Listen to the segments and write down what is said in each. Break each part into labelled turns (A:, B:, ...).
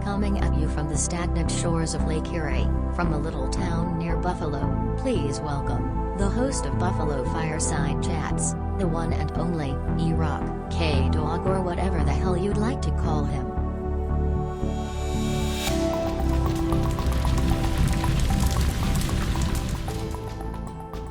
A: Coming at you from the stagnant shores of Lake Erie, from a little town near Buffalo, please welcome the host of Buffalo Fireside Chats, the one and only E-Rock, K-Dog, or whatever the hell you'd like to call him.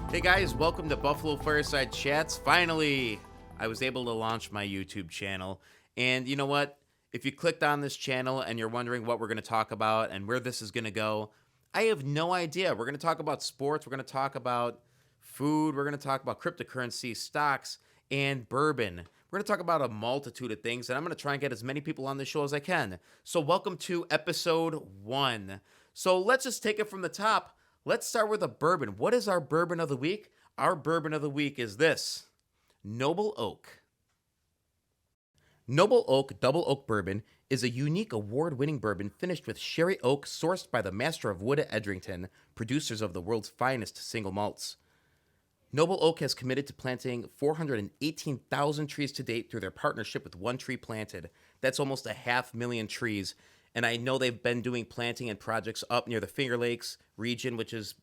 B: Hey guys, welcome to Buffalo Fireside Chats. Finally, I was able to launch my YouTube channel. And you know what? If you clicked on this channel and you're wondering what we're going to talk about and where this is going to go, I have no idea. We're going to talk about sports. We're going to talk about food. We're going to talk about cryptocurrency, stocks, and bourbon. We're going to talk about a multitude of things, and I'm going to try and get as many people on the show as I can. So welcome to episode 1. So let's just take it from the top. Let's start with a bourbon. What is our bourbon of the week? Our bourbon of the week is this: Noble Oak. Noble Oak Double Oak Bourbon is a unique award-winning bourbon finished with sherry oak sourced by the Master of Wood at Edrington, producers of the world's finest single malts. Noble Oak has committed to planting 418,000 trees to date through their partnership with One Tree Planted. That's almost 500,000 trees. And I know they've been doing planting and projects up near the Finger Lakes region, which is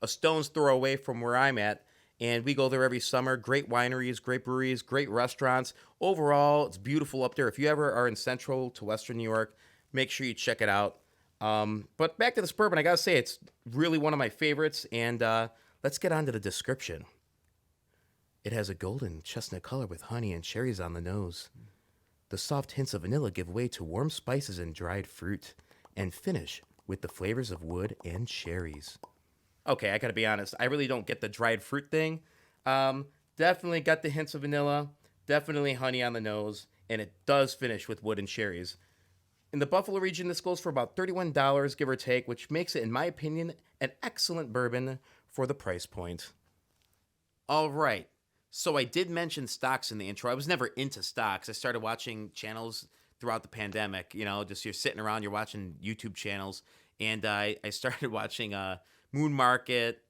B: a stone's throw away from where I'm at. And we go there every summer. Great wineries, great breweries, great restaurants. Overall, it's beautiful up there. If you ever are in central to western New York, make sure you check it out. But back to this bourbon, I gotta say, it's really one of my favorites. And let's get on to the description. It has a golden chestnut color with honey and cherries on the nose. The soft hints of vanilla give way to warm spices and dried fruit, and finish with the flavors of wood and cherries. Okay, I gotta be honest, I really don't get the dried fruit thing. Definitely got the hints of vanilla, definitely honey on the nose, and it does finish with wood and cherries. In the Buffalo region, this goes for about $31, give or take, which makes it, in my opinion, an excellent bourbon for the price point. All right. So I did mention stocks in the intro. I was never into stocks. I started watching channels throughout the pandemic. You know, just you're sitting around, you're watching YouTube channels. And I started watching Moon Market,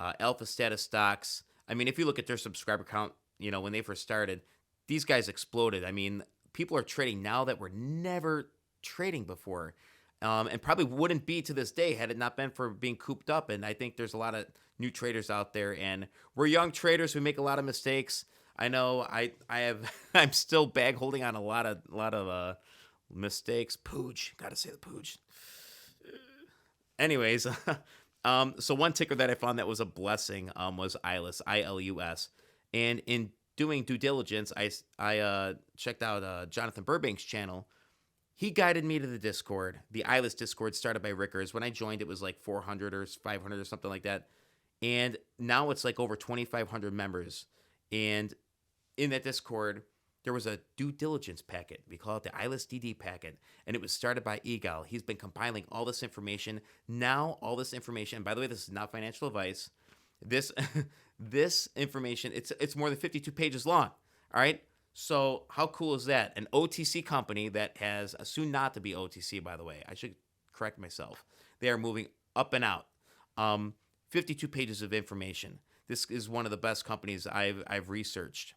B: Alpha Status Stocks. I mean, if you look at their subscriber count, you know, when they first started, these guys exploded. I mean, people are trading now that were never trading before. And probably wouldn't be to this day had it not been for being cooped up. And I think there's a lot of new traders out there, and we're young traders. We make a lot of mistakes. I know I'm still bag holding on a lot of mistakes. Pooch, gotta say the pooch. Anyways, so one ticker that I found that was a blessing was ILUS, ILUS, and in doing due diligence, I checked out Jonathan Burbank's channel. He guided me to the Discord. The ILUS Discord started by Rickers. When I joined, it was like 400 or 500 or something like that. And now it's like over 2,500 members. And in that Discord, there was a due diligence packet. We call it the ILUS DD packet. And it was started by Egal. He's been compiling all this information. Now all this information, and by the way, this is not financial advice. This information, it's more than 52 pages long. All right? So how cool is that? An OTC company that has a soon not to be OTC, by the way. I should correct myself. They are moving up and out. 52 pages of information. This is one of the best companies I've researched.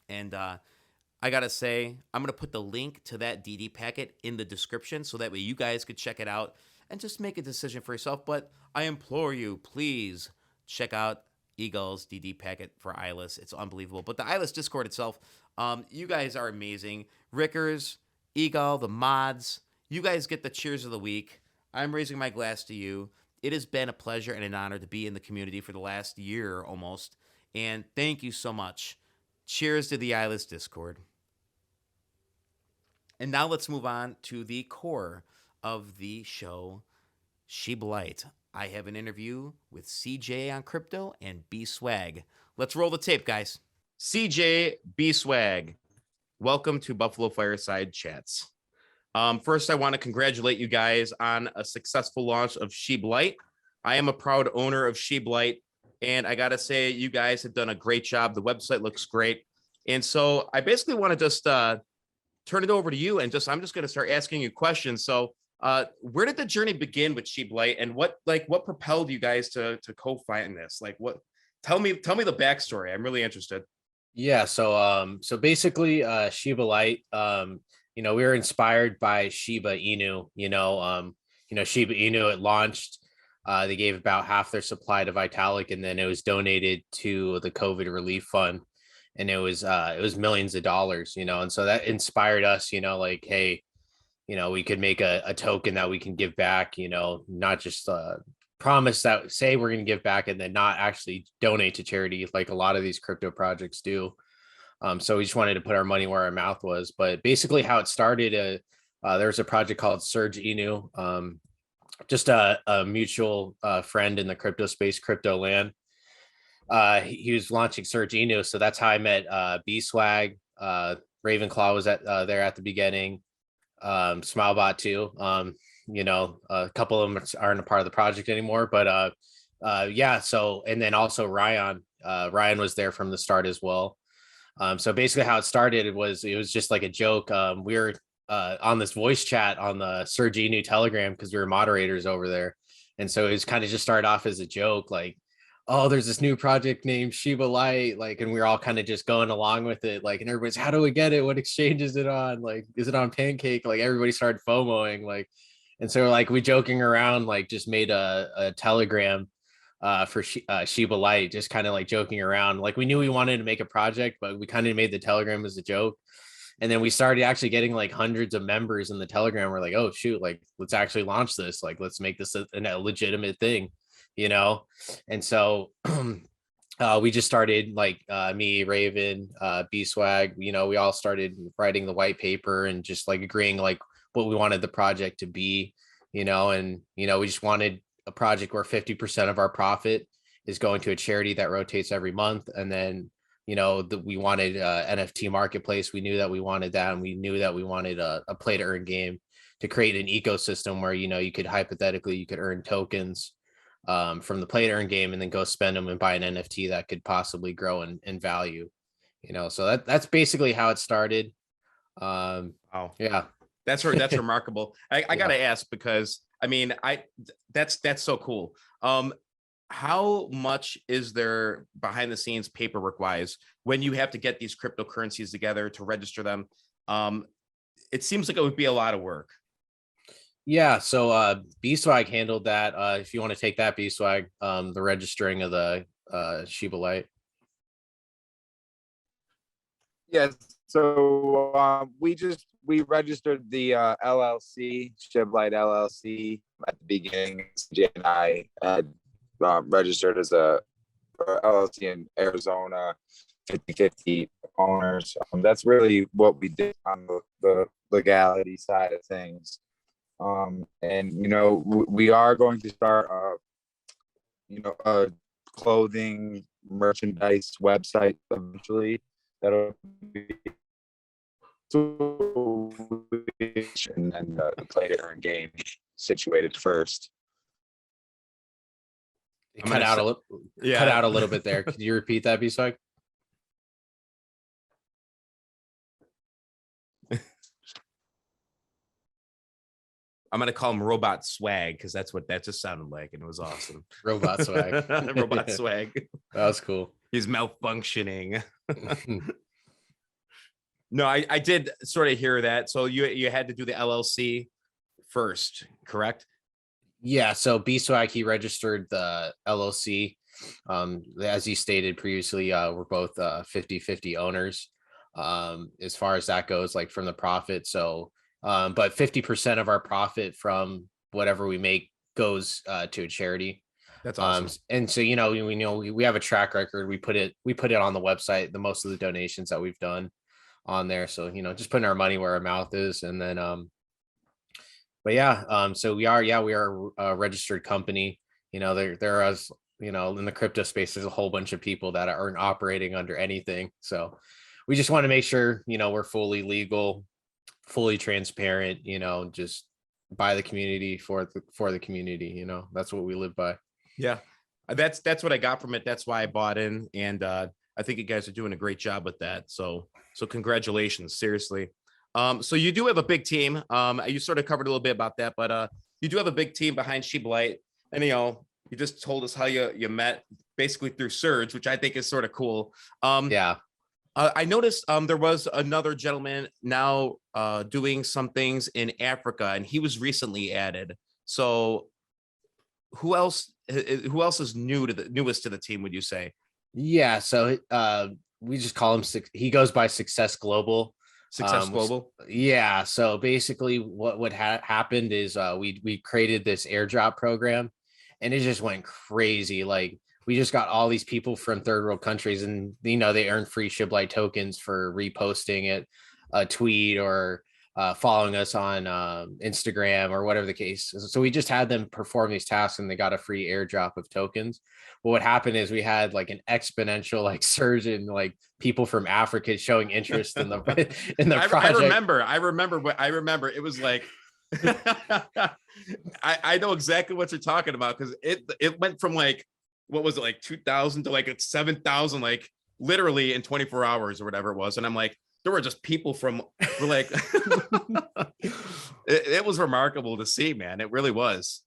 B: And I got to say, I'm going to put the link to that DD packet in the description so that way you guys could check it out and just make a decision for yourself. But I implore you, please check out Eagle's DD packet for ILUS. It's unbelievable. But the ILUS Discord itself, you guys are amazing. Rickers, Eagle, the mods, you guys get the cheers of the week. I'm raising my glass to you. It has been a pleasure and an honor to be in the community for the last year almost. And thank you so much. Cheers to the ILUS Discord. And now let's move on to the core of the show, Shiba Light. I have an interview with CJ on crypto and B Swag. Let's roll the tape, guys. CJ, B Swag, welcome to Buffalo Fireside Chats. First, I want to congratulate you guys on a successful launch of SHIBLITE. I am a proud owner of SHIBLITE, and I got to say, you guys have done a great job. The website looks great. And so I basically want to just turn it over to you, and I'm just going to start asking you questions. So where did the journey begin with SHIBLITE, and what propelled you guys to co-found this? Tell me the backstory. I'm really interested.
C: Yeah, so basically Shiba Light, we were inspired by Shiba Inu. Shiba Inu, it launched. They gave about half their supply to Vitalik, and then it was donated to the COVID relief fund, and it was millions of dollars. And so that inspired us. Like, hey, we could make a token that we can give back. Not just promise that say we're going to give back and then not actually donate to charity like a lot of these crypto projects do. So we just wanted to put our money where our mouth was. But basically how it started, there was a project called Surge Inu, just a mutual friend in the crypto space, Crypto Land. He was launching Surge Inu. So that's how I met B-Swag. Ravenclaw was there at the beginning. Smilebot too. A couple of them aren't a part of the project anymore, but yeah. So, and then also Ryan was there from the start as well. So basically how it started, it was just like a joke. We were on this voice chat on the Surge Inu Telegram because we were moderators over there. And so it was kind of just started off as a joke, like, oh, there's this new project named Shiba Light, like, and we were all kind of just going along with it, like, and everybody's, how do we get it? What exchange is it on? Like, is it on Pancake? Like, everybody started FOMOing, like, and so like we joking around, like, just made a Telegram for Shiba Light, just kind of like joking around, like we knew we wanted to make a project, but we kind of made the Telegram as a joke. And then we started actually getting like hundreds of members in the Telegram. We're like, oh shoot, like let's actually launch this, like let's make this a legitimate thing. And so we just started, like me, Raven, B-Swag, we all started writing the white paper and just like agreeing like what we wanted the project to be, and we just wanted a project where 50% of our profit is going to a charity that rotates every month. And then we wanted NFT marketplace. We knew that we wanted that, and we knew that we wanted a play to earn game to create an ecosystem where you could hypothetically earn tokens from the play to earn game and then go spend them and buy an NFT that could possibly grow in value. So that's basically how it started.
B: Wow.
C: Yeah,
B: that's remarkable. I gotta ask, because I mean, that's so cool. How much is there behind the scenes paperwork wise when you have to get these cryptocurrencies together to register them? It seems like it would be a lot of work.
C: Yeah, so B-Swag handled that. If you want to take that, B-Swag, the registering of the Shiba Light.
D: Yes, so we registered the LLC, SHIBLITE LLC, at the beginning. Jay and I had registered as a LLC in Arizona, 50-50 owners. That's really what we did on the legality side of things. And we are going to start a clothing merchandise website eventually that'll be and then the play to earn game situated first.
C: It cut out a little bit there. Could you repeat that, B-Swag?
B: I'm gonna call him Robot Swag because that's what that just sounded like, and it was awesome.
C: Robot Swag.
B: Robot Swag.
C: That was cool.
B: He's malfunctioning. No, I did sort of hear that. So you had to do the LLC first, correct?
C: Yeah. So B-Swag, he registered the LLC. As you stated previously, we're both 50-50 owners. As far as that goes, like from the profit. So, but 50% of our profit from whatever we make goes to a charity.
B: That's awesome.
C: And so, we have a track record. We put it on the website, the most of the donations that we've done on there. So, just putting our money where our mouth is. And then, but yeah, so we are a registered company. There is, in the crypto space, there's a whole bunch of people that aren't operating under anything. So we just want to make sure, we're fully legal, fully transparent, just by the community, for the community, that's what we live by.
B: Yeah, that's what I got from it. That's why I bought in. And I think you guys are doing a great job with that. So congratulations, seriously. So you do have a big team. You sort of covered a little bit about that, but you do have a big team behind SHIBLITE. And you just told us how you met basically through Surge, which I think is sort of cool.
C: Yeah.
B: I noticed there was another gentleman now doing some things in Africa, and he was recently added. So who else? Who else is newest to the team? Would you say?
C: Yeah, so we just call him. He goes by Success Global.
B: Success Global.
C: Yeah, so basically, what happened is we created this airdrop program, and it just went crazy. Like we just got all these people from third world countries, and they earn free SHIBLITE tokens for reposting it, a tweet, or following us on Instagram or whatever the case. So we just had them perform these tasks, and they got a free airdrop of tokens. But what happened is we had like an exponential like surge in like people from Africa showing interest in the project.
B: I remember. It was like I know exactly what you're talking about, because it went from like, what was it, like 2,000 to like 7,000, like literally in 24 hours or whatever it was. And I'm like, there were just people from like it was remarkable to see, man. It really was.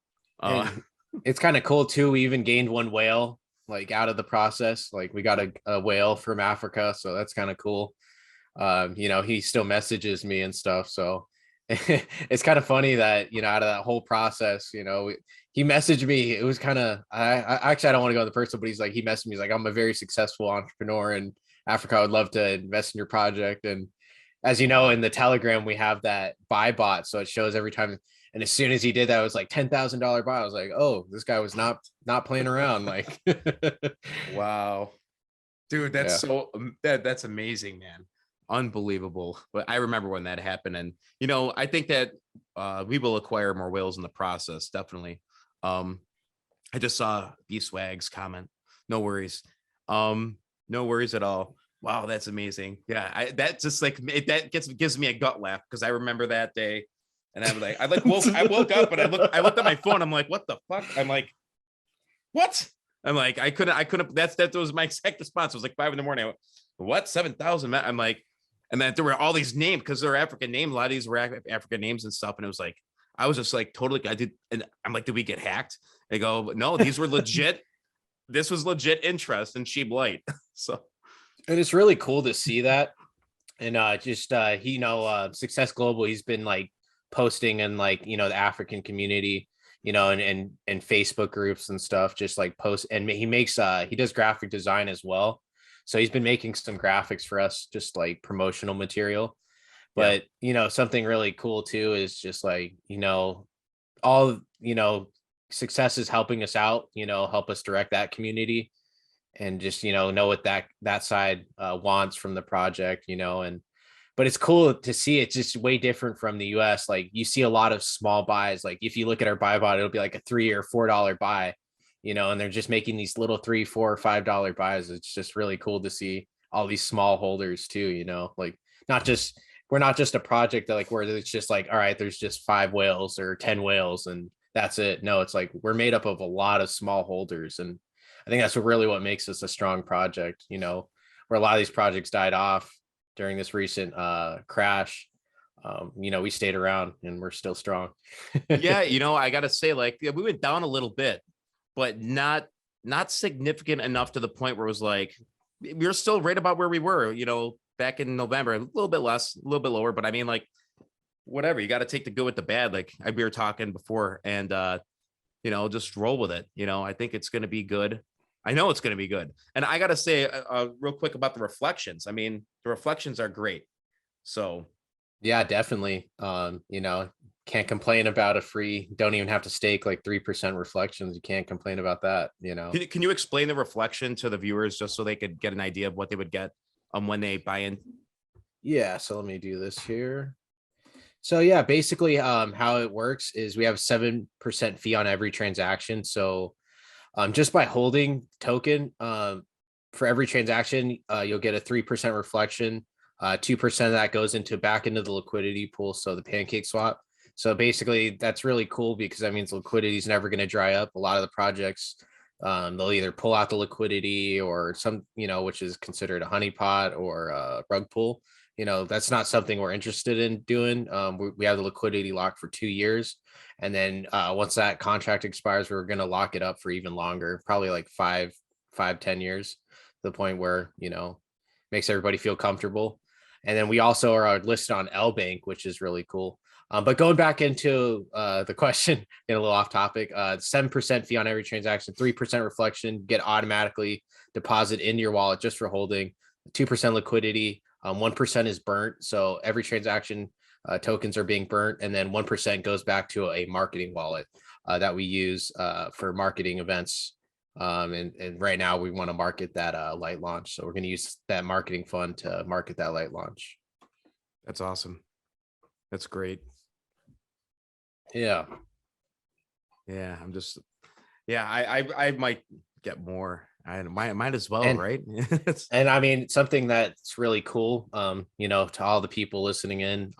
C: It's kind of cool too. We even gained one whale like out of the process. Like we got a whale from Africa, so that's kind of cool. He still messages me and stuff, so it's kind of funny that out of that whole process, he messaged me. It was kind of I don't want to go into personal, but he messaged me. He's like, I'm a very successful entrepreneur in Africa. I would love to invest in your project. And as you know, in the Telegram, we have that buy bot, so it shows every time. And as soon as he did that, it was like $10,000 buy. I was like, oh, this guy was not playing around. Like,
B: wow, dude, that's that's amazing, man. Unbelievable. But I remember when that happened, and I think that we will acquire more whales in the process, definitely. I just saw B-Swag's comment. No worries. No worries at all. Wow, that's amazing. Yeah, that just like that gives me a gut laugh, because I remember that day, and I woke up and I looked at my phone. I'm like, what the fuck? I'm like, what? I'm like, I couldn't. That was my exact response. It was like 5 a.m. I went, what? 7,000? I'm like, and then there were all these names, because they're African names. A lot of these were African names and stuff. And it was like, I was just like, totally. And I'm like, did we get hacked? They go, no, these were legit. This was legit interest in SHIBLITE Light. So,
C: and it's really cool to see that. And Success Global, he's been like posting in like, the African community, and Facebook groups and stuff, just like post. And he does graphic design as well. So he's been making some graphics for us, just like promotional material. But, something really cool too is just like, all, Success is helping us out, help us direct that community, and just, know what that side wants from the project, but it's cool to see. It's just way different from the US. Like you see a lot of small buys. Like if you look at our buy bot, it'll be like a $3 or $4 buy, and they're just making these little $3, $4, or $5 buys. It's just really cool to see all these small holders too, like we're not just a project that like where it's just like, all right, there's just 5 whales or 10 whales and that's it. No, it's like we're made up of a lot of small holders. And I think that's what makes us a strong project, where a lot of these projects died off during this recent crash. We stayed around and we're still strong.
B: Yeah, I gotta say, like, we went down a little bit, but not significant enough to the point where it was like we were still right about where we were, back in November. A little bit less, a little bit lower, but I mean, like, whatever. You got to take the good with the bad. Like we were talking before, and just roll with it. I think it's going to be good. I know it's going to be good. And I got to say real quick about the reflections. I mean, the reflections are great. So
C: yeah, definitely. Can't complain about a free, don't even have to stake like 3% reflections. You can't complain about that.
B: Can you explain the reflection to the viewers just so they could get an idea of what they would get when they buy in?
C: Yeah. So let me do this here. So yeah, basically how it works is we have 7% fee on every transaction. So just by holding token for every transaction, you'll get a 3% reflection. 2% of that goes back into the liquidity pool. So the pancake swap. So basically that's really cool because that means liquidity is never going to dry up. A lot of the projects, they'll either pull out the liquidity or some, which is considered a honeypot or a rug pull. That's not something we're interested in doing. We have the liquidity locked for 2 years. And then once that contract expires, we're going to lock it up for even longer, probably like 5, 10 years, to the point where, makes everybody feel comfortable. And then we also are listed on LBank, which is really cool. But going back into the question, get a little off topic, 7% fee on every transaction, 3% reflection, get automatically deposit into your wallet just for holding, 2% liquidity, 1% is burnt. So every transaction tokens are being burnt, and then 1% goes back to a marketing wallet that we use for marketing events. And right now we want to market that light launch. So we're going to use that marketing fund to market that light launch.
B: That's awesome. That's great.
C: Yeah.
B: Yeah. I might get more. I might as well, right?
C: And I mean, something that's really cool, to all the people listening in,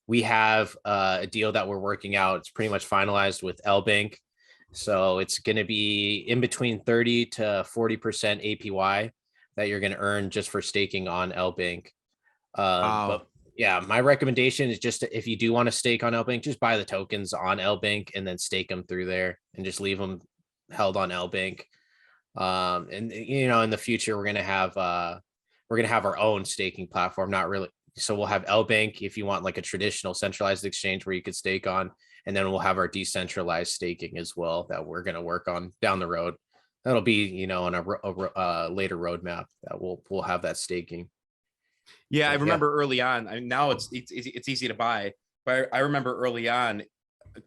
C: we have a deal that we're working out. It's pretty much finalized with LBank. So it's going to be in between 30 to 40% APY that you're going to earn just for staking on LBank. But yeah, my recommendation is just if you do want to stake on LBank, just buy the tokens on LBank and then stake them through there and just leave them held on LBank. And in the future, we're going to have our own staking platform, not really. So we'll have LBank if you want like a traditional centralized exchange where you could stake on, and then we'll have our decentralized staking as well that we're going to work on down the road. That'll be, on a later roadmap that we'll have that staking.
B: Yeah, I remember early on. I mean, now it's easy to buy, but I remember early on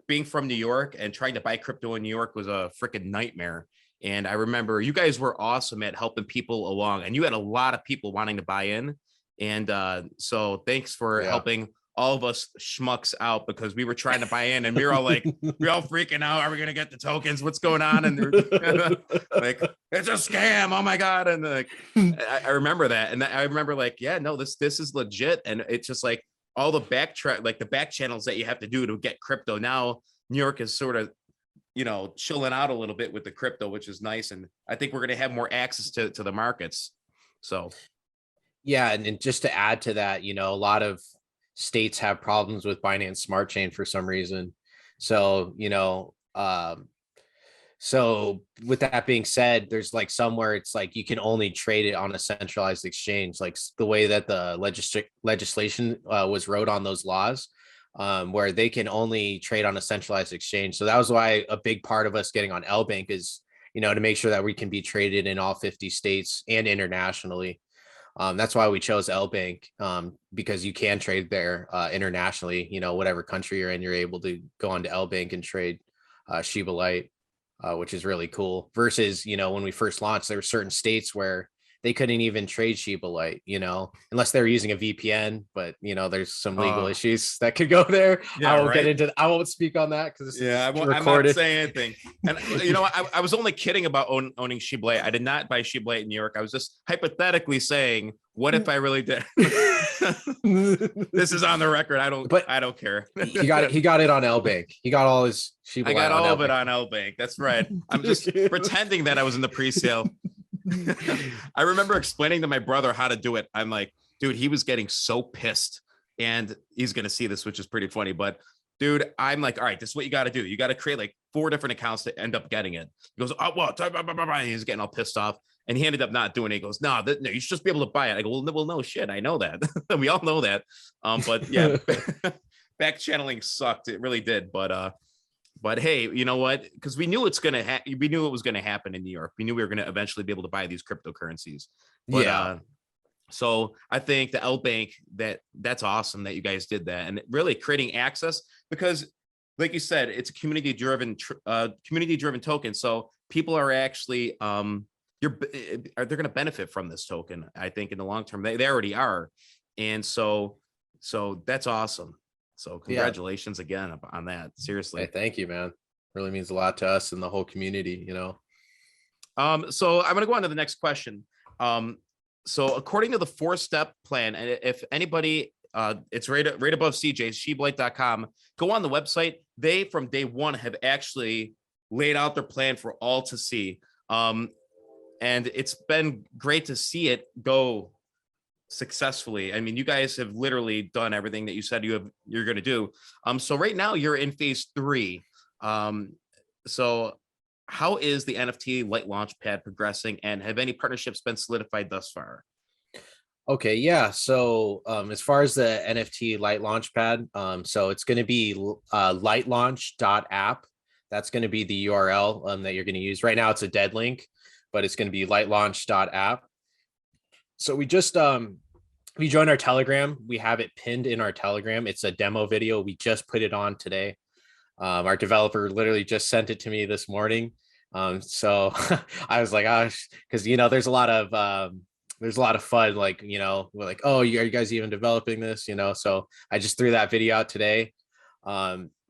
B: being from New York and trying to buy crypto in New York was a freaking nightmare. And I remember you guys were awesome at helping people along, and you had a lot of people wanting to buy in. And so thanks for helping all of us schmucks out, because we were trying to buy in and we were all like, we're all freaking out. Are we going to get the tokens? What's going on? And they're like, it's a scam. Oh my God. And like, I remember that. And I remember like, yeah, no, this is legit. And it's just like all the back channels that you have to do to get crypto. Now, New York is sort of, chilling out a little bit with the crypto, which is nice. And I think we're going to have more access to the markets. So.
C: Yeah. And just to add to that, a lot of states have problems with Binance Smart Chain for some reason. So, so with that being said, there's like somewhere it's like you can only trade it on a centralized exchange, like the way that the legislation was wrote on those laws, where they can only trade on a centralized exchange. So that was why a big part of us getting on LBank is, to make sure that we can be traded in all 50 states and internationally. That's why we chose LBank, because you can trade there internationally, whatever country you're in, you're able to go onto LBank and trade Shiba Light, which is really cool. Versus, when we first launched, there were certain states where they couldn't even trade Shiba Light, unless they were using a VPN. But, there's some legal issues that could go there.
B: Yeah,
C: I won't speak on that because
B: I'm not saying anything. And, I was only kidding about owning Shiba Light. I did not buy Shiba Light in New York. I was just hypothetically saying, what if I really did? This is on the record. I don't care.
C: He got it on LBank. He got all his Shiba Light.
B: I got all of it on LBank. That's right. I'm just pretending that I was in the pre-sale. I remember explaining to my brother how to do it. I'm like, dude, he was getting so pissed, and he's going to see this, which is pretty funny. But dude, I'm like, all right, this is what you got to do. You got to create like 4 different accounts to end up getting it. He goes, oh, well, he's getting all pissed off. And he ended up not doing it. He goes, no, you should just be able to buy it. I go, well, no shit. I know that. We all know that. But yeah, back channeling sucked. It really did. But hey, you know what? Because we knew we knew it was going to happen in New York. We knew we were going to eventually be able to buy these cryptocurrencies. But, so I think the LBank, that's awesome that you guys did that, and really creating access, because like you said, it's a community driven token. So people are actually they're going to benefit from this token. I think in the long term, they already are, and so that's awesome. So congratulations again on that. Seriously.
C: Hey, thank you, man. Really means a lot to us and the whole community,
B: So I'm going to go on to the next question. So according to the 4-step plan, and if anybody, it's right above CJ's, SHIBLITE.com, go on the website. They, from day one, have actually laid out their plan for all to see. And it's been great to see it go successfully. I mean, you guys have literally done everything that you said you're going to do. So right now you're in phase 3. So how is the NFT light launch pad progressing, and have any partnerships been solidified thus far?
C: Okay, yeah. So as far as the NFT Light Launchpad, so it's going to be lightlaunch.app. That's going to be the URL that you're going to use. Right now it's a dead link, but it's going to be lightlaunch.app. So if you join our Telegram, we have it pinned in our Telegram. It's a demo video. We just put it on today. Our developer literally just sent it to me this morning. So I was like, gosh, because there's a lot of fun. Like, we're like, oh, are you guys even developing this? So I just threw that video out today.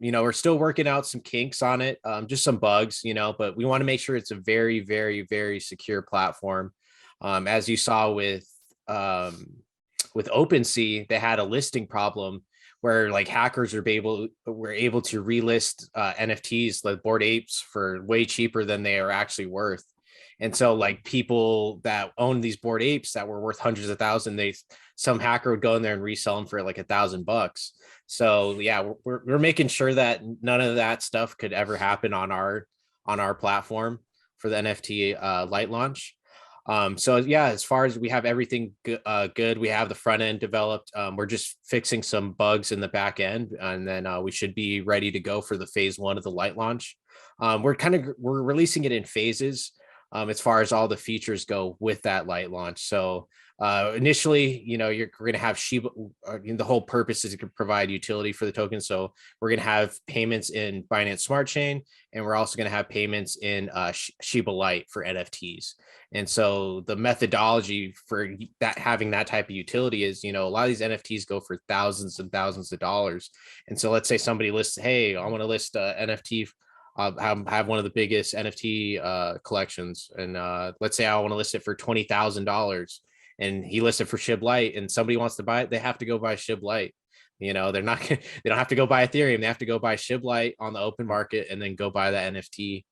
C: We're still working out some kinks on it, just some bugs, but we want to make sure it's a very, very, very secure platform. As you saw with OpenSea, they had a listing problem where like hackers were able to relist NFTs like Bored Apes for way cheaper than they are actually worth. And so like people that own these Bored Apes that were worth hundreds of thousands, some hacker would go in there and resell them for like $1,000. So yeah, we're making sure that none of that stuff could ever happen on our platform for the NFT light launch. So yeah, as far as we have everything good, we have the front end developed. We're just fixing some bugs in the back end, and then we should be ready to go for the phase 1 of the light launch. We're releasing it in phases as far as all the features go with that light launch. So initially, you're going to have Shiba. The whole purpose is to provide utility for the token. So we're going to have payments in Binance Smart Chain, and we're also going to have payments in Shiba Light for NFTs. And so the methodology for that, having that type of utility is, a lot of these NFTs go for thousands and thousands of dollars. And so let's say somebody lists, hey, I want to list NFT. Have one of the biggest NFT collections, and let's say I want to list it for $20,000, and he lists it for SHIBLITE, and somebody wants to buy it, they have to go buy SHIBLITE. They don't have to go buy Ethereum, they have to go buy SHIBLITE on the open market and then go buy the NFT.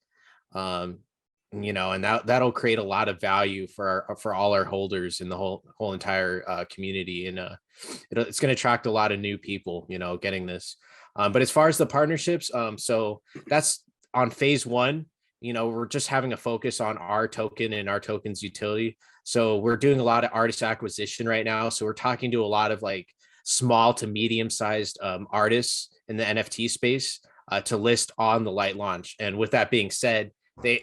C: And that'll create a lot of value for all our holders in the whole entire community, and it's going to attract a lot of new people, getting this. But as far as the partnerships, so that's on phase 1. We're just having a focus on our token and our token's utility. So we're doing a lot of artist acquisition right now. So we're talking to a lot of like small to medium sized artists in the NFT space to list on the light launch. And with that being said,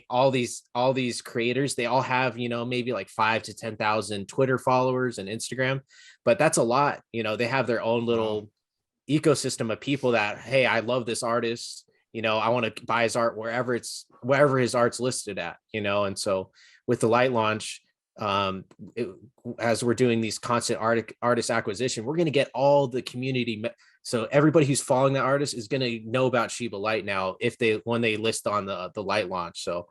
C: all these creators, they all have, maybe like 5,000 to 10,000 Twitter followers and Instagram, but that's a lot. They have their own little ecosystem of people that, hey, I love this artist, I want to buy his art wherever his art's listed at, and so with the light launch, as we're doing these constant artist acquisition, we're going to get all the community. So everybody who's following that artist is going to know about Shiba Light now when they list on the light launch. So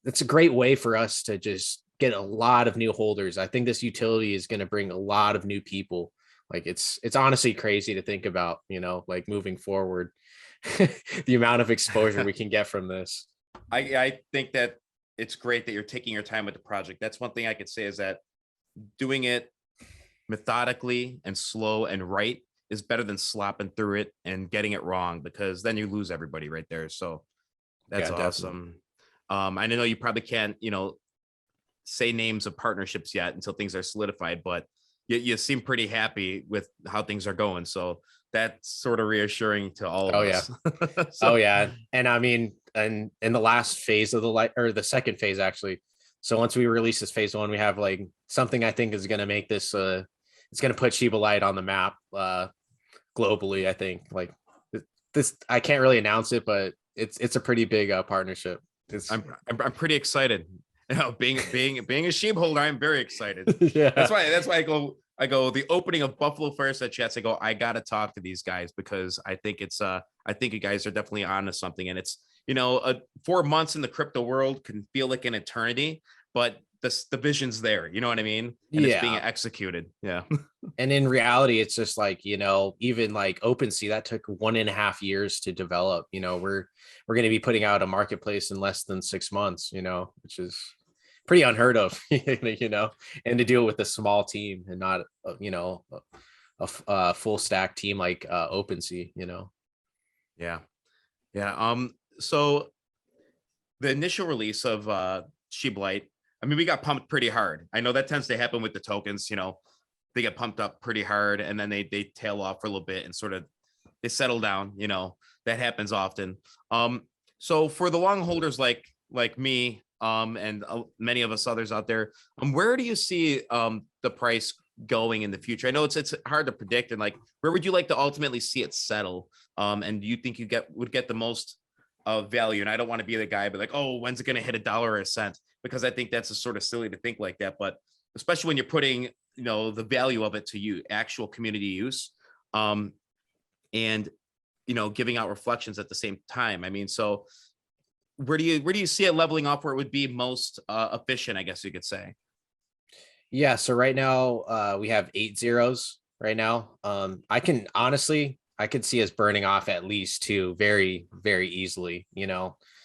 C: it's a great way for us to just get a lot of new holders. I think this utility is going to bring a lot of new people. Like it's honestly crazy to think about, like moving forward, the amount of exposure we can get from this.
B: I think that it's great that you're taking your time with the project. That's one thing I could say, is that doing it methodically and slow and right is better than slopping through it and getting it wrong, because then you lose everybody right there. So that's awesome. I know you probably can't, say names of partnerships yet until things are solidified, but you seem pretty happy with how things are going. So that's sort of reassuring to all of us.
C: Oh yeah. And I mean, and in the last phase of the second phase, actually. So once we release this phase 1, we have like something I think is going to make this, it's going to put Shiba Light on the map globally. I think like this, I can't really announce it, but it's a pretty big partnership.
B: I'm pretty excited. Being a sheep holder, I'm very excited.
C: Yeah.
B: That's why I go the opening of Buffalo Fireside Chats. I gotta talk to these guys, because I think you guys are definitely onto something. And it's 4 months in the crypto world can feel like an eternity, but the vision's there. You know what I mean? And it's being executed. Yeah.
C: And in reality, it's just like, even like OpenSea, that took 1.5 years to develop. We're going to be putting out a marketplace in less than 6 months, which is pretty unheard of, and to do it with a small team and not, a full stack team like OpenSea,
B: Yeah. Yeah. So the initial release of SHIBLITE, I mean, we got pumped pretty hard. I know that tends to happen with the tokens, they get pumped up pretty hard, and then they tail off for a little bit and sort of they settle down. That happens often. So for the long holders like me, and many of us others out there, where do you see the price going in the future? I know it's hard to predict, and like, where would you like to ultimately see it settle? And do you think you would get the most value? And I don't want to be the guy, but like, oh, when's it going to hit $1 or a cent? Because I think that's a sort of silly to think like that. But especially when you're putting, the value of it to you, actual community use, and giving out reflections at the same time. I mean, so where do you see it leveling off where it would be most efficient, I guess you could say?
C: Yeah, so right now we have 8 zeros right now. I could see us burning off at least 2 very, very easily,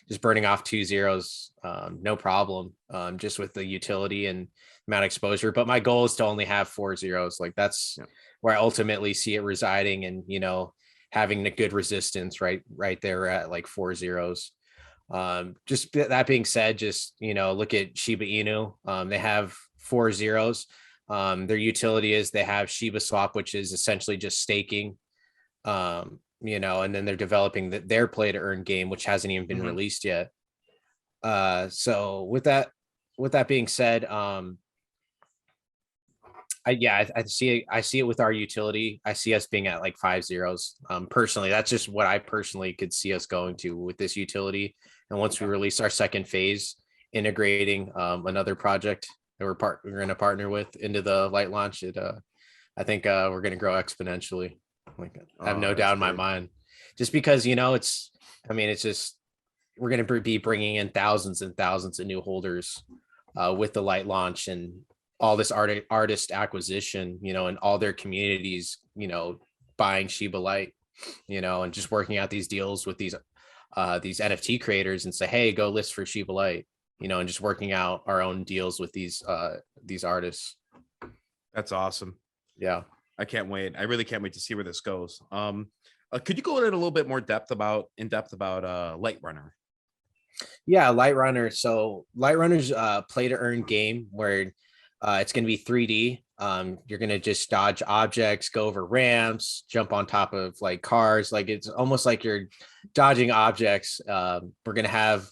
C: just burning off 2 zeros, no problem, just with the utility and amount of exposure. But my goal is to only have 4 zeros. Like that's where I ultimately see it residing, and having a good resistance right there at like 4 zeros. Just that being said, just look at Shiba Inu. They have 4 zeros. Their utility is they have Shiba Swap, which is essentially just staking. And then they're developing their play to earn game, which hasn't even been released yet. So with that being said, I see it with our utility. I see us being at like 5 zeros. Personally, that's just what I personally could see us going to with this utility. And once we release our second phase, integrating another project that we're going to partner with into the light launch, I think we're going to grow exponentially. Like, I have no doubt in my mind, just because it's just we're going to be bringing in thousands and thousands of new holders with the light launch, and all this artist acquisition, and all their communities, buying Shiba Light, and just working out these deals with these NFT creators and say, hey, go list for Shiba Light, and just working out our own deals with these artists.
B: That's awesome.
C: Yeah.
B: I can't wait. I really can't wait to see where this goes. Could you go into a little bit more in depth about Light Runner?
C: Yeah, Light Runner. So Light Runner's play to earn game where it's going to be 3D. You're going to just dodge objects, go over ramps, jump on top of like cars. Like it's almost like you're dodging objects. We're going to have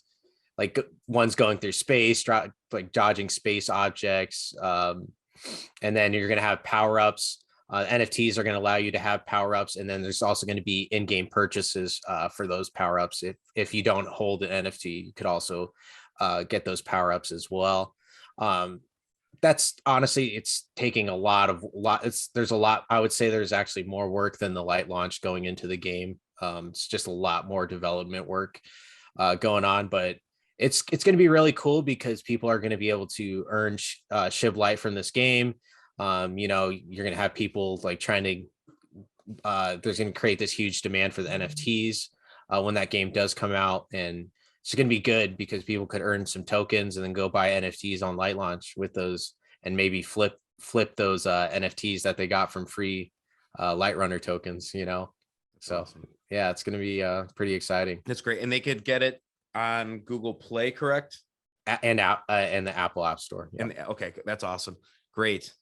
C: like ones going through space, like dodging space objects. And then you're going to have power-ups. NFTs are going to allow you to have power-ups. And then there's also going to be in-game purchases for those power-ups. If you don't hold an NFT, you could also get those power-ups as well. That's honestly, it's taking a lot. There's a lot. I would say there's actually more work than the light launch going into the game. It's just a lot more development work going on, but it's going to be really cool because people are going to be able to earn SHIB Light from this game. You're going to have people like trying to, there's going to create this huge demand for the NFTs when that game does come out, and it's going to be good because people could earn some tokens and then go buy NFTs on light launch with those, and maybe flip those NFTs that they got from free Light Runner tokens, So awesome. Yeah, it's going to be pretty exciting.
B: That's great. And they could get it on Google Play, correct?
C: And the Apple App Store.
B: Yeah. And okay, that's awesome. Great.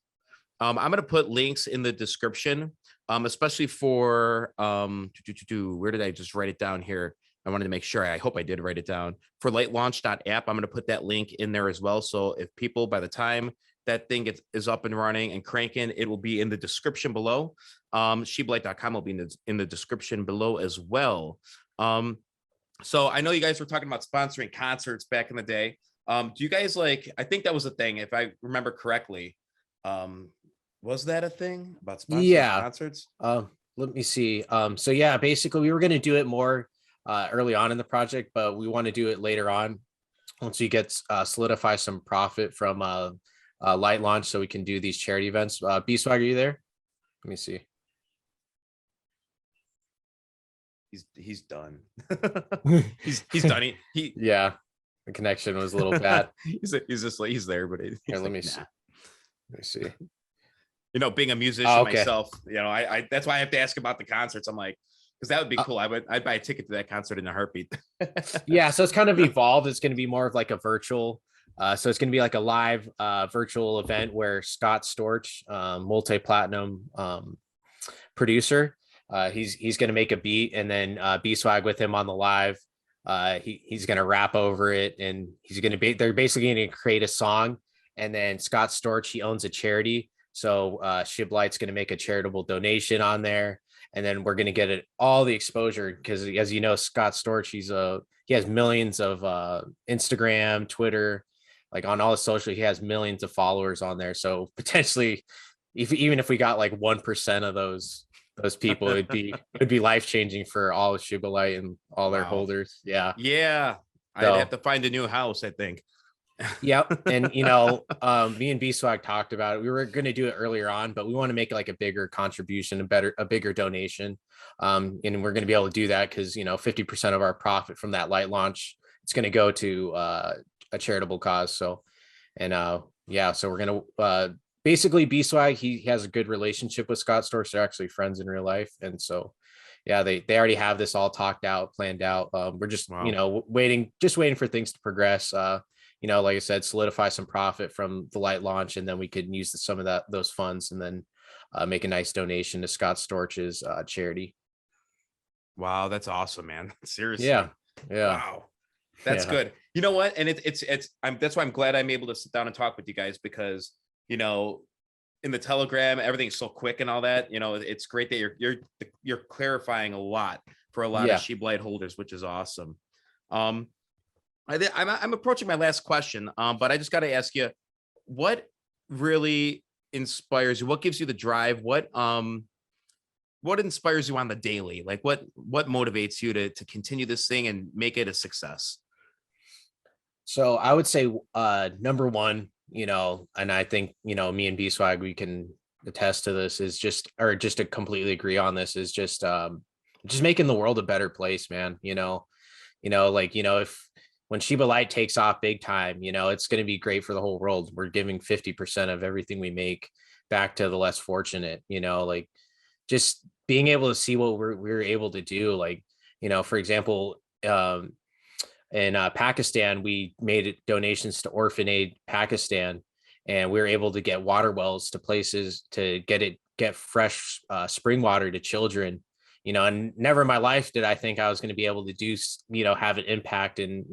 B: I'm going to put links in the description, especially for where did I just write it down here? I wanted to make sure. I hope I did write it down. For lightlaunch.app, I'm going to put that link in there as well. So if people, by the time that thing is up and running and cranking, it will be in the description below. SHIBLITE.com will be in the description below as well. So I know you guys were talking about sponsoring concerts back in the day. Do you guys I think that was a thing, if I remember correctly. Was that a thing about sponsoring concerts?
C: Let me see. So yeah, basically we were going to do it more early on in the project, but we want to do it later on once we get solidify some profit from light launch, so we can do these charity events. B-Swag, are you there? Let me see.
B: He's done. he's done. He
C: yeah, the connection was a little bad.
B: he's just like, he's there, but
C: here, let me see. Let me see.
B: Being a musician myself, I that's why I have to ask about the concerts. I'm like, because that would be cool. I'd buy a ticket to that concert in a heartbeat.
C: Yeah, so it's kind of evolved. It's going to be more of like a virtual So it's going to be like a live virtual event where Scott Storch, multi-platinum producer, he's going to make a beat, and then B Swag with him on the live. He's going to rap over it, and they're basically going to create a song. And then Scott Storch, he owns a charity, so SHIBLITE's going to make a charitable donation on there, and then we're going to get all the exposure because, as you know, Scott Storch, he has millions of Instagram, Twitter, like on all his social, he has millions of followers on there. So potentially, even if we got like 1% of those people, it'd be life changing for all of Shiba Light and all their holders. Yeah.
B: Yeah. I'd have to find a new house, I think.
C: Yep. And me and B Swag talked about it. We were going to do it earlier on, but we want to make like a bigger contribution, a bigger donation. And we're going to be able to do that because 50% of our profit from that light launch, it's going to go to a charitable cause. So so we're going to basically B Swag, he has a good relationship with Scott Storch. They're actually friends in real life. And so they already have this all talked out, planned out. We're just waiting for things to progress. Like I said, solidify some profit from the light launch, and then we could use some of those funds and then make a nice donation to Scott Storch's charity.
B: Wow, that's awesome, man. Seriously.
C: Yeah.
B: Wow. That's good. You know what? And that's why I'm glad I'm able to sit down and talk with you guys, because in the Telegram, everything's so quick and all that. It's great that you're clarifying a lot for a lot of SHIBLITE holders, which is awesome. I'm approaching my last question, but I just got to ask you, what really inspires you? What gives you the drive? What inspires you on the daily? Like what motivates you to continue this thing and make it a success?
C: So I would say number one, and I think me and B Swag, we can attest to this, is just to completely agree on this, is just making the world a better place, man. If when Shiba Light takes off big time, it's going to be great for the whole world. We're giving 50% of everything we make back to the less fortunate, like just being able to see what we're able to do. Like, for example, in Pakistan, we made donations to Orphan Aid Pakistan, and we were able to get water wells to places to get fresh spring water to children. And never in my life did I think I was going to be able to do, have an impact in,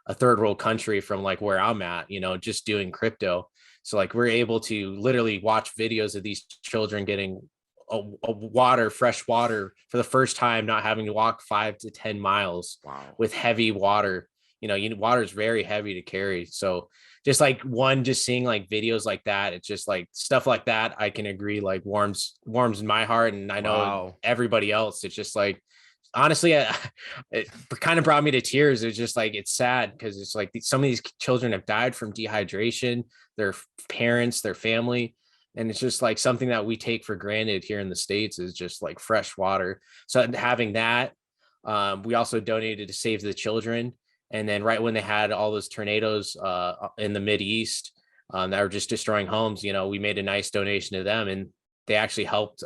C: a third world country from like where I'm at, just doing crypto. So like we're able to literally watch videos of these children getting fresh water for the first time, not having to walk 5 to 10 miles with heavy water. Water is very heavy to carry. So just seeing like videos like that, it's just like stuff like that, I can agree, like warms in my heart. And I know everybody else, it's just like, honestly, it kind of brought me to tears. It's just like, it's sad because it's like some of these children have died from dehydration, their parents, their family. And it's just like something that we take for granted here in the States is just like fresh water. So having that, we also donated to Save the Children. And then right when they had all those tornadoes in the Mideast that were just destroying homes, we made a nice donation to them, and they actually helped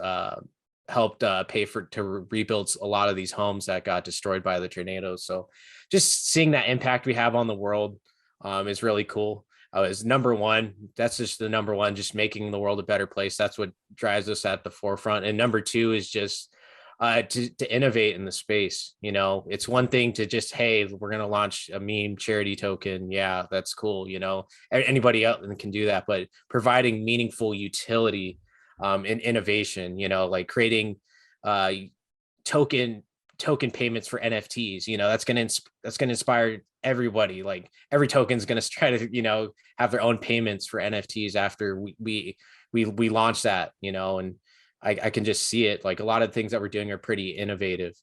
C: pay to rebuild a lot of these homes that got destroyed by the tornadoes. So just seeing that impact we have on the world is really cool. Is number one. That's just the number one, just making the world a better place. That's what drives us at the forefront. And number two is just to innovate in the space. It's one thing to just, hey, we're going to launch a meme charity token. Yeah, that's cool. Anybody else can do that, but providing meaningful utility and innovation, like creating token payments for NFTs, that's going to inspire everybody. Like every token is going to try to, have their own payments for NFTs after we launch that, and I can just see it. Like a lot of things that we're doing are pretty innovative.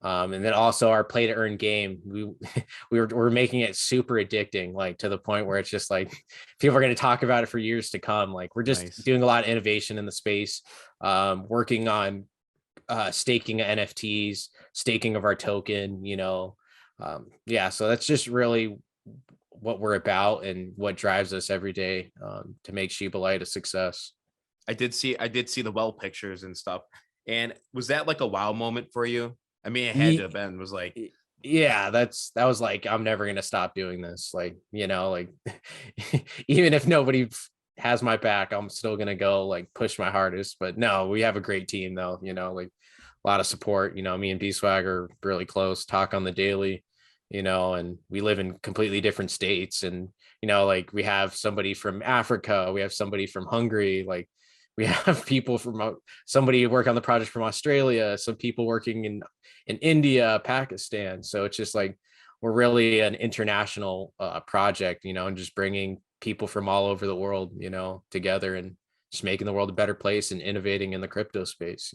C: And then also our play to earn game, we're making it super addicting, like to the point where it's just like people are going to talk about it for years to come. Like we're just doing a lot of innovation in the space, working on staking of NFTs, staking of our token, so that's just really what we're about and what drives us every day to make Shiba Light a success.
B: I did see the well pictures and stuff. And was that like a wow moment for you? I mean, it had to have been. Was like,
C: yeah, that was like, I'm never gonna stop doing this. Like, like even if nobody has my back, I'm still gonna go like push my hardest. But no, we have a great team though, like a lot of support. Me and B-Swag are really close, talk on the daily, and we live in completely different states. And, like we have somebody from Africa, we have somebody from Hungary, like we have people from somebody work on the project from Australia, some people working in India, Pakistan. So it's just like we're really an international project, and just bringing people from all over the world, together and just making the world a better place and innovating in the crypto space.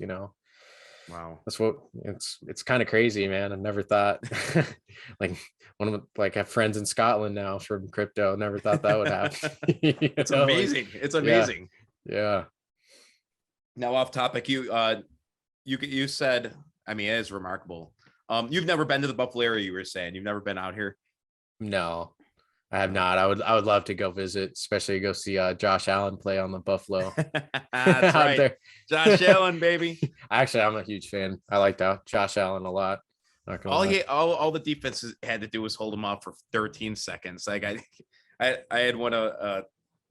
B: Wow.
C: That's what it's kind of crazy, man. I never thought like I have friends in Scotland now from crypto. Never thought that would happen.
B: It's amazing. It's amazing.
C: Yeah.
B: Now off topic, you said, I mean, it is remarkable. You've never been to the Buffalo area, you were saying. You've never been out here?
C: No, I have not. I would love to go visit, especially go see Josh Allen play on the Buffalo.
B: That's right.
C: There.
B: Josh Allen, baby.
C: Actually, I'm a huge fan. I like Josh Allen a lot.
B: All the defense had to do was hold him off for 13 seconds. Like I had one of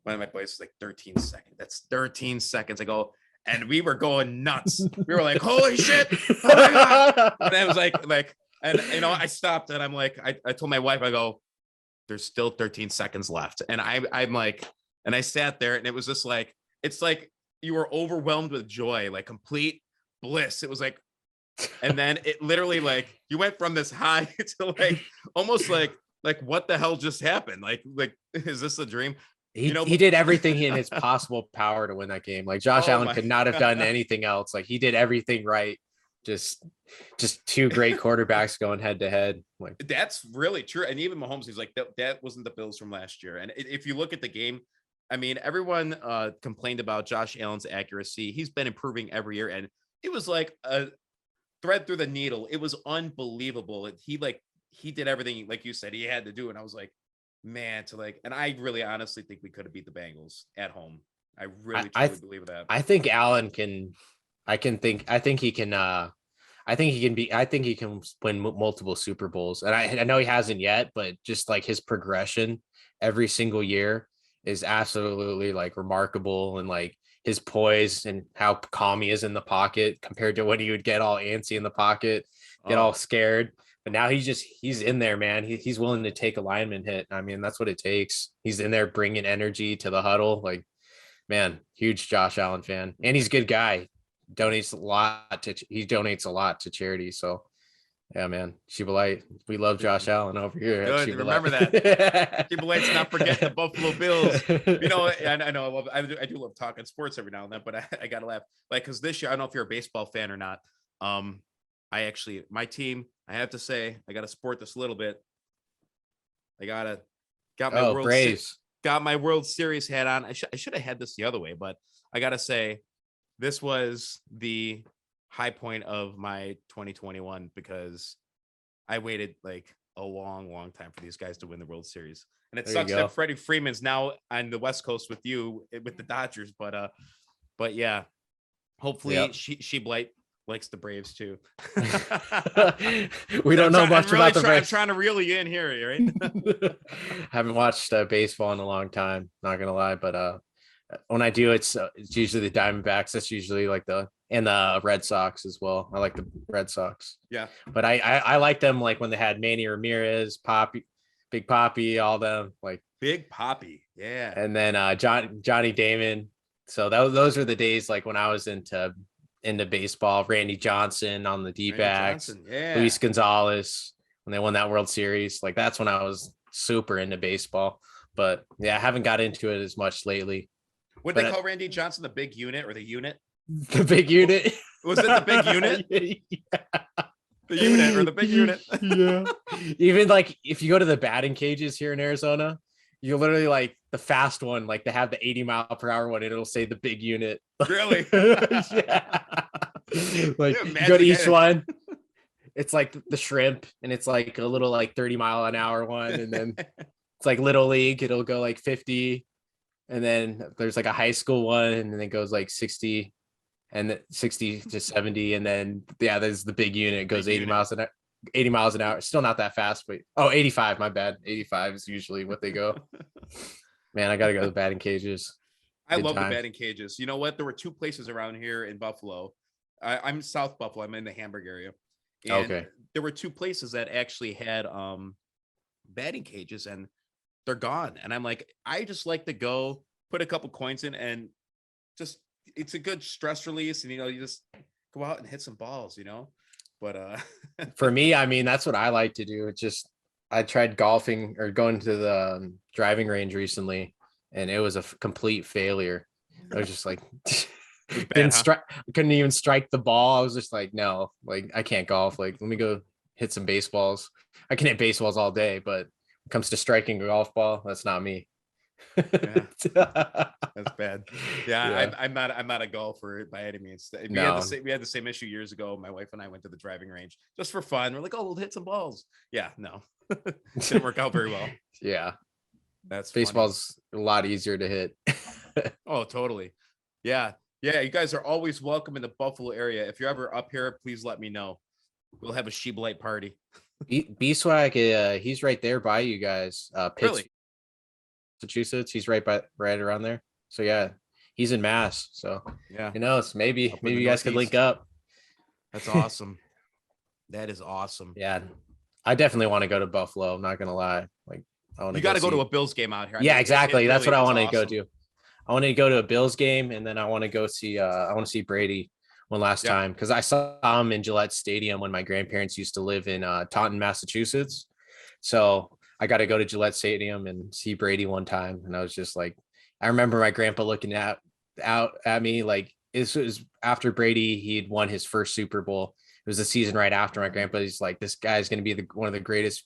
B: my boys was like 13 seconds. That's 13 seconds. I go, and we were going nuts. We were like, holy shit. Oh my God. And I was like, and I stopped and I'm like, I told my wife, I go, there's still 13 seconds left. And I'm like, and I sat there and it was just like, it's like you were overwhelmed with joy, like complete bliss. It was like, and then it literally like you went from this high to like almost like what the hell just happened? Like is this a dream?
C: He did everything in his possible power to win that game. Like Josh Allen could not have done anything else. Like he did everything right. Just two great quarterbacks going head to head. Like
B: that's really true. And even Mahomes, he's like that wasn't the Bills from last year. And if you look at the game, I mean, everyone complained about Josh Allen's accuracy. He's been improving every year, and it was like a thread through the needle. It was unbelievable. He did everything like you said he had to do, and I was like, man, and I really honestly think we could have beat the Bengals at home. I really truly believe that.
C: I think Allen can. I think he can win multiple Super Bowls. And I know he hasn't yet, but just like his progression every single year is absolutely like remarkable. And like his poise and how calm he is in the pocket compared to when he would get all antsy in the pocket, get all scared. But now he's in there, man. He's willing to take a lineman hit. I mean, that's what it takes. He's in there bringing energy to the huddle. Like, man, huge Josh Allen fan. And he's a good guy. He donates a lot to charity. So yeah, man, Shiba Light. We love Josh Allen over here.
B: Good. Remember that. Shiba Light's not forgetting the Buffalo Bills. I know I do love talking sports every now and then, but I gotta laugh. Like, cause this year, I don't know if you're a baseball fan or not. My team, I have to say, I gotta support this a little bit. Got my World Series hat on. I should have had this the other way, but I gotta say, this was the high point of my 2021 because I waited like a long, long time for these guys to win the World Series. And it sucks that Freddie Freeman's now on the West Coast with you with the Dodgers. But yeah, hopefully SHIBLITE likes the Braves too.
C: We don't know much about the Braves.
B: I'm trying to reel you in here, right?
C: Haven't watched baseball in a long time, not gonna lie, but when I do, it's usually the Diamondbacks. That's usually like the Red Sox as well. I like the Red Sox.
B: Yeah.
C: But I like them like when they had Manny Ramirez, Poppy, Big Poppy, all them like
B: Big Poppy. Yeah.
C: And then Johnny Damon. So those are the days like when I was into baseball. Randy Johnson on the D-backs.
B: Yeah.
C: Luis Gonzalez when they won that World Series. Like that's when I was super into baseball. But yeah, I haven't got into it as much lately.
B: Would they call Randy Johnson the big unit or the unit?
C: The big unit.
B: Was it the big unit?
C: Yeah.
B: The unit or the big unit?
C: Yeah. Even like if you go to the batting cages here in Arizona, you literally like the fast one, like they have the 80-mile-per-hour one, and it'll say the big unit.
B: Really?
C: Yeah. Like you go to each one. It's like the shrimp, and it's like a little like 30-mile-an-hour one, and then it's like little league. It'll go like 50. And then there's like a high school one, and then it goes like 60 and 60 to 70. And then, yeah, there's the big unit. It goes 80 miles an hour. 80 miles an hour. Still not that fast, but 85, my bad. 85 is usually what they go. Man, I got to go to the batting cages.
B: I
C: Good
B: love the
C: times.
B: batting cages. You know what? There were two places around here in Buffalo. I'm South Buffalo. I'm in the Hamburg area. And
C: Okay.
B: there were two places that actually had batting cages, and they're gone. And I'm like, I just like to go put a couple coins in, and just it's a good stress release. And you just go out and hit some balls, But
C: For me, I mean, that's what I like to do. It's just I tried golfing or going to the driving range recently, and it was a complete failure. I was just like, couldn't even strike the ball. I was just like, no, like I can't golf. Like, let me go hit some baseballs. I can hit baseballs all day, but when it comes to striking a golf ball, that's not me.
B: Yeah. That's bad.
C: Yeah.
B: I'm not a golfer by any means. We
C: No.
B: had the same issue years ago. My wife and I went to the driving range just for fun. We're like, oh, we'll hit some balls. Yeah, no. Didn't work out very well.
C: Yeah.
B: That's
C: baseball's funny. A lot easier to hit.
B: Oh, totally. Yeah. Yeah, you guys are always welcome in the Buffalo area. If you're ever up here, please let me know. We'll have a Shiba Light party.
C: B-Swag, he's right there by you guys.
B: Really?
C: Massachusetts. He's right around there. So yeah, he's in Mass. So
B: Yeah,
C: who knows? Maybe you guys could link
B: Northeast.
C: up.
B: That's awesome. That is awesome.
C: Yeah, I definitely want to go to Buffalo. I'm not gonna lie. Like, I want
B: You got to go to a Bills game out here.
C: Yeah, exactly. That's what I want to
B: awesome.
C: go to. I want to go to a Bills game, and then I want to go see. I want to see Brady one last time, because I saw him in Gillette Stadium when my grandparents used to live in Taunton, Massachusetts. So I got to go to Gillette Stadium and see Brady one time, and I was just like, I remember my grandpa looking out at me like, this was after Brady. He'd won his first Super Bowl. It was the season right after. My grandpa, he's like, this guy's going to be one of the greatest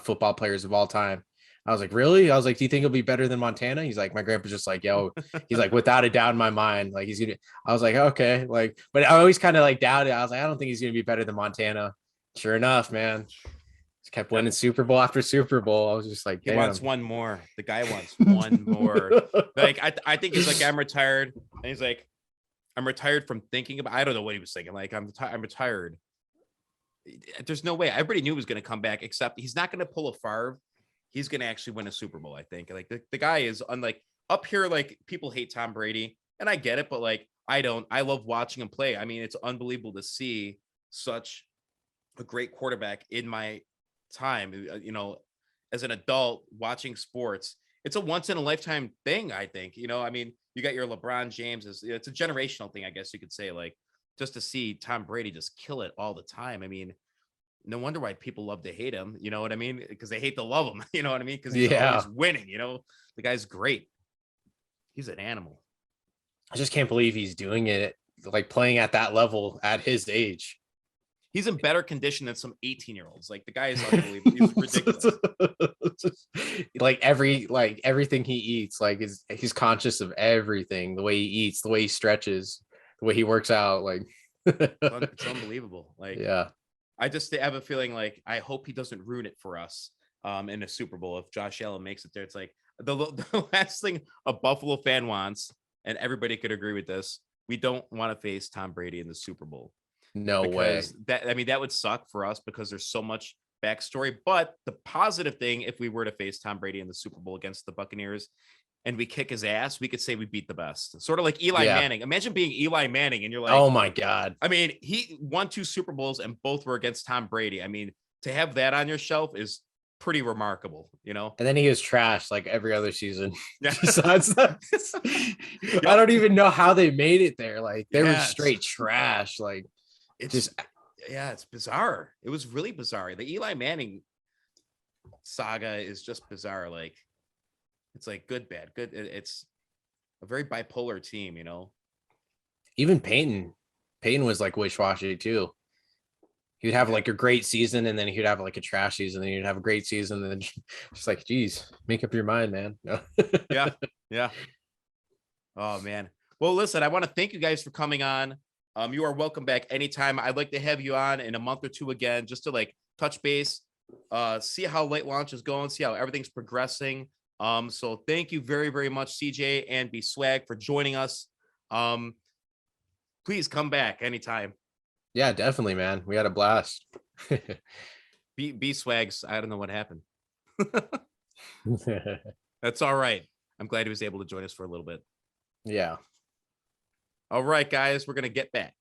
C: football players of all time. I was like, really? I was like, do you think he'll be better than Montana? He's like, my grandpa's just like, yo, he's like, without a doubt in my mind, like he's gonna. I was like, okay, like, but I always kind of like doubted. I was like, I don't think he's gonna be better than Montana. Sure enough, man, just kept winning Super Bowl after Super Bowl. I was just like,
B: he wants one more. The guy wants one more. Like I think he's like, I'm retired, and he's like, I'm retired from thinking about. I don't know what he was thinking. Like I'm retired. There's no way. Everybody knew he was going to come back, except he's not going to pull a Favre. He's going to actually win a Super Bowl, I think. Like the guy is unlike up here. Like people hate Tom Brady, and I get it, but like I don't. I love watching him play. I mean, it's unbelievable to see such a great quarterback in my time. As an adult watching sports, it's a once in a lifetime thing. I think. I mean, you got your LeBron James. It's a generational thing, I guess you could say. Like just to see Tom Brady just kill it all the time. I mean. No wonder why people love to hate him. You know what I mean? Because they hate to love him. You know what I mean? Because he's always winning. The guy's great. He's an animal.
C: I just can't believe he's doing it, like playing at that level at his age.
B: He's in better condition than some 18-year-olds. Like the guy is unbelievable. He's ridiculous.
C: like everything he eats, like he's conscious of everything. The way he eats, the way he stretches, the way he works out. Like
B: it's unbelievable. Like
C: yeah.
B: I just have a feeling like I hope he doesn't ruin it for us in a Super Bowl. If Josh Allen makes it there, it's like the last thing a Buffalo fan wants, and everybody could agree with this. We don't want to face Tom Brady in the Super Bowl.
C: No way.
B: That would suck for us because there's so much backstory. But the positive thing, if we were to face Tom Brady in the Super Bowl against the Buccaneers, and we kick his ass, we could say we beat the best. Sort of like Eli Manning. Imagine being Eli Manning and you're like,
C: oh my God.
B: I mean, he won 2 Super Bowls and both were against Tom Brady. I mean, to have that on your shelf is pretty remarkable, And
C: then he was trash like every other season.
B: Yeah.
C: Besides that, I don't even know how they made it there. Like they were straight trash. Like
B: it's bizarre. It was really bizarre. The Eli Manning saga is just bizarre. Like, it's like good, bad, good. It's a very bipolar team,
C: Even Peyton was like wish-washy too. He'd have like a great season, and then he'd have like a trash season, and he'd have a great season, and then just like, geez, make up your mind, man.
B: Yeah. Oh man. Well, listen, I want to thank you guys for coming on. You are welcome back anytime. I'd like to have you on in a month or two again, just to like touch base, see how late launch is going, see how everything's progressing. So thank you very, very much, CJ and B-Swag, for joining us. Please come back anytime.
C: Yeah, definitely, man. We had a blast.
B: B Swags, I don't know what happened. That's all right. I'm glad he was able to join us for a little bit.
C: Yeah.
B: All right, guys, we're going to get back.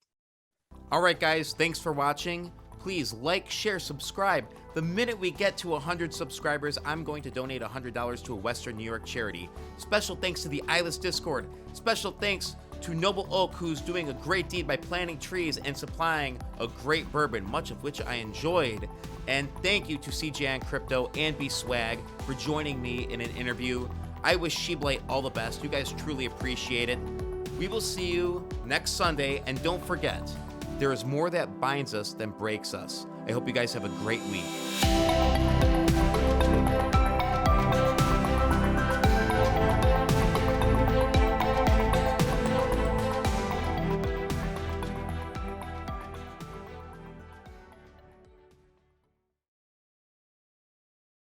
B: All right, guys, thanks for watching. Please like, share, subscribe. The minute we get to 100 subscribers, I'm going to donate $100 to a Western New York charity. Special thanks to the ILUS Discord. Special thanks to Noble Oak, who's doing a great deed by planting trees and supplying a great bourbon, much of which I enjoyed. And thank you to CJ on Crypto and B Swag for joining me in an interview. I wish SHIBLITE all the best. You guys truly appreciate it. We will see you next Sunday, and don't forget, there is more that binds us than breaks us. I hope you guys have a great week.